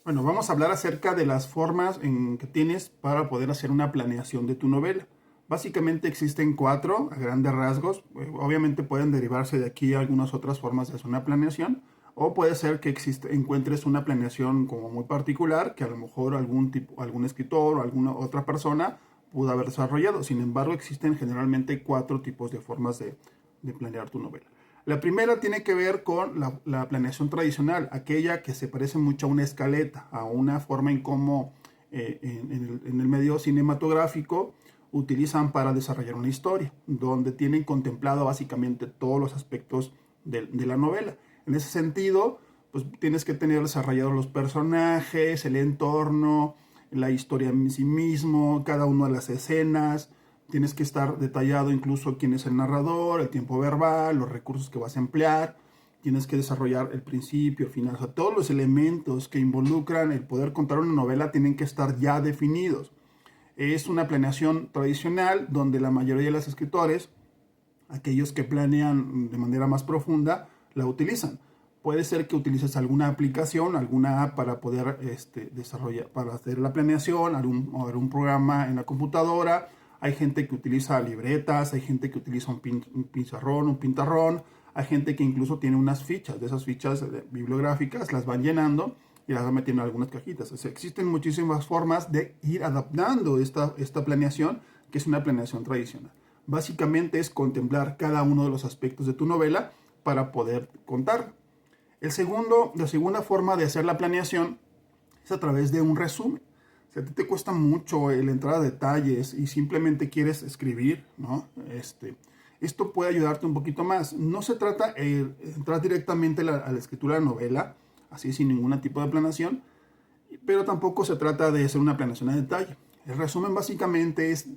Bueno, vamos a hablar acerca de las formas que tienes para poder hacer una planeación de tu novela. Básicamente existen cuatro a grandes rasgos. Obviamente pueden derivarse de aquí algunas otras formas de hacer una planeación. O puede ser que encuentres una planeación como muy particular que a lo mejor algún escritor o alguna otra persona pudo haber desarrollado. Sin embargo, existen generalmente cuatro tipos de formas de planear tu novela. La primera tiene que ver con la planeación tradicional, aquella que se parece mucho a una escaleta, a una forma en cómo en el medio cinematográfico utilizan para desarrollar una historia, donde tienen contemplado básicamente todos los aspectos de la novela. En ese sentido, pues tienes que tener desarrollados los personajes, el entorno, la historia en sí mismo, cada una de las escenas. Tienes que estar detallado incluso quién es el narrador, el tiempo verbal, los recursos que vas a emplear. Tienes que desarrollar el principio, el final. O sea, todos los elementos que involucran el poder contar una novela tienen que estar ya definidos. Es una planeación tradicional donde la mayoría de los escritores, aquellos que planean de manera más profunda, la utilizan. Puede ser que utilices alguna aplicación, alguna app para poder desarrollar, para hacer la planeación, algún programa en la computadora. Hay gente que utiliza libretas, hay gente que utiliza un pizarrón, un pintarrón, hay gente que incluso tiene unas fichas, de esas fichas bibliográficas, las van llenando y las van metiendo en algunas cajitas. O sea, existen muchísimas formas de ir adaptando esta planeación, que es una planeación tradicional. Básicamente es contemplar cada uno de los aspectos de tu novela para poder contar. La segunda forma de hacer la planeación es a través de un resumen. Si a ti te cuesta mucho el entrar a detalles y simplemente quieres escribir, ¿no? Esto puede ayudarte un poquito más. No se trata de entrar directamente a la escritura de la novela, así sin ningún tipo de planeación, pero tampoco se trata de hacer una planeación a detalle. El resumen básicamente es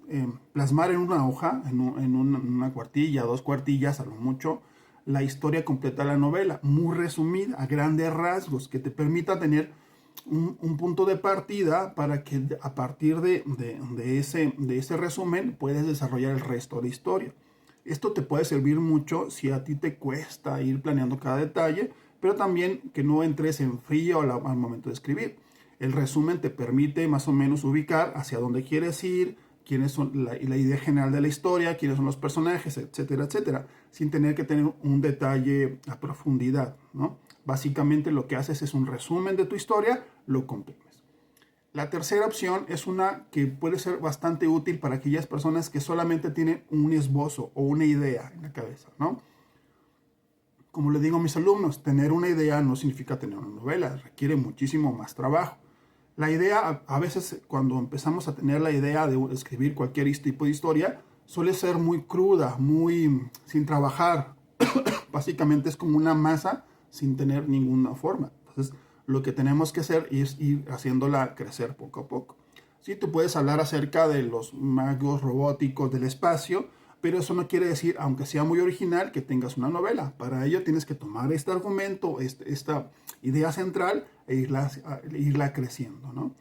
plasmar en una hoja, en una cuartilla, dos cuartillas a lo mucho, la historia completa de la novela, muy resumida, a grandes rasgos, que te permita tener un punto de partida para que a partir de ese resumen puedes desarrollar el resto de la historia. Esto te puede servir mucho si a ti te cuesta ir planeando cada detalle, pero también que no entres en frío al momento de escribir. El resumen te permite más o menos ubicar hacia dónde quieres ir, quiénes son la idea general de la historia, quiénes son los personajes, etcétera, etcétera, sin tener que tener un detalle a profundidad, ¿no? Básicamente lo que haces es un resumen de tu historia, lo comprimes. La tercera opción es una que puede ser bastante útil para aquellas personas que solamente tienen un esbozo o una idea en la cabeza, ¿no? Como le digo a mis alumnos, tener una idea no significa tener una novela, requiere muchísimo más trabajo. La idea, a veces cuando empezamos a tener la idea de escribir cualquier tipo de historia, suele ser muy cruda, muy sin trabajar. Básicamente es como una masa sin tener ninguna forma. Entonces, lo que tenemos que hacer es ir haciéndola crecer poco a poco. Sí, tú puedes hablar acerca de los magos robóticos del espacio, pero eso no quiere decir, aunque sea muy original, que tengas una novela. Para ello tienes que tomar este argumento, esta idea central e irla creciendo, ¿no?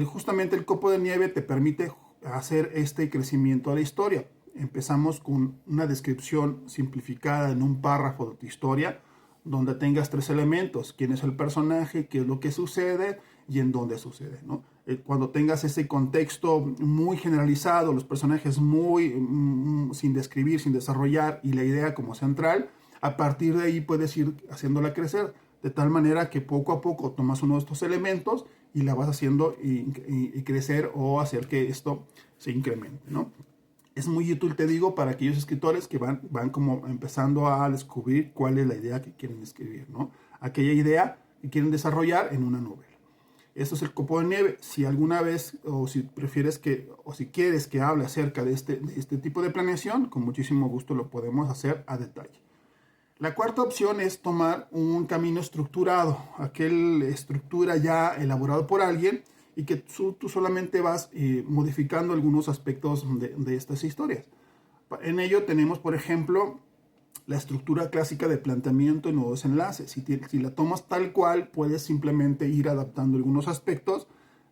Justamente el copo de nieve te permite hacer este crecimiento de la historia. Empezamos con una descripción simplificada en un párrafo de tu historia, donde tengas tres elementos: quién es el personaje, qué es lo que sucede y en dónde sucede, ¿no? Cuando tengas ese contexto muy generalizado, los personajes sin describir, sin desarrollar, y la idea como central, a partir de ahí puedes ir haciéndola crecer, de tal manera que poco a poco tomas uno de estos elementos y la vas haciendo y crecer, o hacer que esto se incremente, ¿no? Es muy útil, te digo, para aquellos escritores que van como empezando a descubrir cuál es la idea que quieren escribir, ¿no? Aquella idea que quieren desarrollar en una novela. Esto es el copo de nieve. Si alguna vez, o si prefieres o si quieres que hable acerca de este tipo de planeación, con muchísimo gusto lo podemos hacer a detalle. La cuarta opción es tomar un camino estructurado, aquel estructura ya elaborado por alguien, y que tú solamente vas modificando algunos aspectos de estas historias. En ello tenemos, por ejemplo, la estructura clásica de planteamiento y nuevos enlaces. Si la tomas tal cual, puedes simplemente ir adaptando algunos aspectos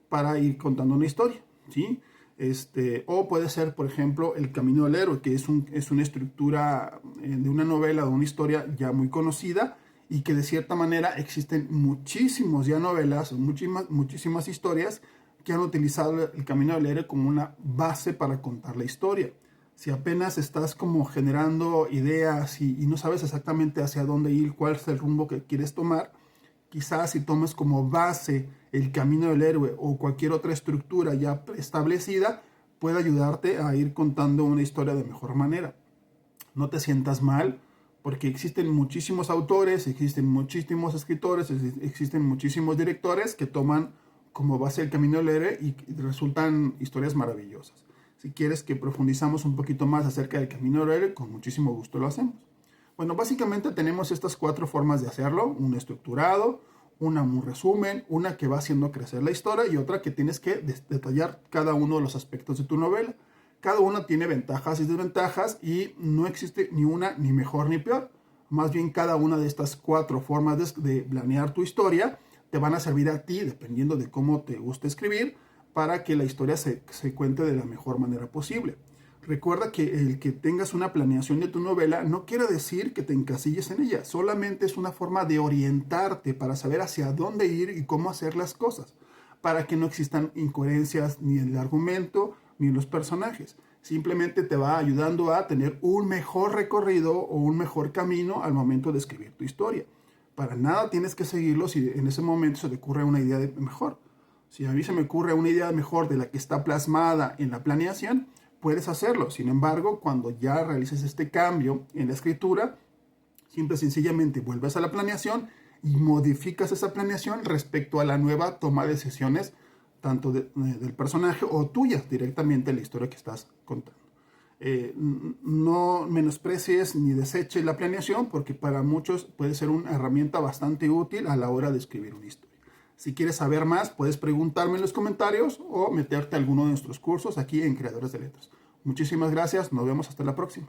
para ir contando una historia, ¿sí? O puede ser, por ejemplo, el camino del héroe, que es una estructura de una novela, de una historia ya muy conocida, y que de cierta manera existen muchísimos ya novelas, muchísimas historias que han utilizado el camino del héroe como una base para contar la historia. Si apenas estás como generando ideas y no sabes exactamente hacia dónde ir, cuál es el rumbo que quieres tomar, quizás si tomas como base el camino del héroe o cualquier otra estructura ya establecida, puede ayudarte a ir contando una historia de mejor manera. No te sientas mal, porque existen muchísimos autores, existen muchísimos escritores, existen muchísimos directores que toman como base el camino del héroe y resultan historias maravillosas. Si quieres que profundizamos un poquito más acerca del camino del héroe, con muchísimo gusto lo hacemos. Bueno, básicamente tenemos estas 4 formas de hacerlo: un estructurado, una un resumen, una que va haciendo crecer la historia y otra que tienes que detallar cada uno de los aspectos de tu novela. Cada una tiene ventajas y desventajas y no existe ni una ni mejor ni peor. Más bien cada una de estas 4 formas de planear tu historia te van a servir a ti, dependiendo de cómo te gusta escribir, para que la historia se cuente de la mejor manera posible. Recuerda que el que tengas una planeación de tu novela no quiere decir que te encasilles en ella, solamente es una forma de orientarte para saber hacia dónde ir y cómo hacer las cosas, para que no existan incoherencias ni en el argumento ni en los personajes. Simplemente te va ayudando a tener un mejor recorrido o un mejor camino al momento de escribir tu historia. Para nada tienes que seguirlo si en ese momento se te ocurre una idea mejor. Si a mí se me ocurre una idea mejor de la que está plasmada en la planeación, puedes hacerlo. Sin embargo, cuando ya realices este cambio en la escritura, simple y sencillamente vuelves a la planeación y modificas esa planeación respecto a la nueva toma de decisiones, tanto del personaje o tuyas directamente en la historia que estás contando. No menosprecies ni deseches la planeación, porque para muchos puede ser una herramienta bastante útil a la hora de escribir una historia. Si quieres saber más, puedes preguntarme en los comentarios o meterte a alguno de nuestros cursos aquí en Creadores de Letras. Muchísimas gracias, nos vemos hasta la próxima.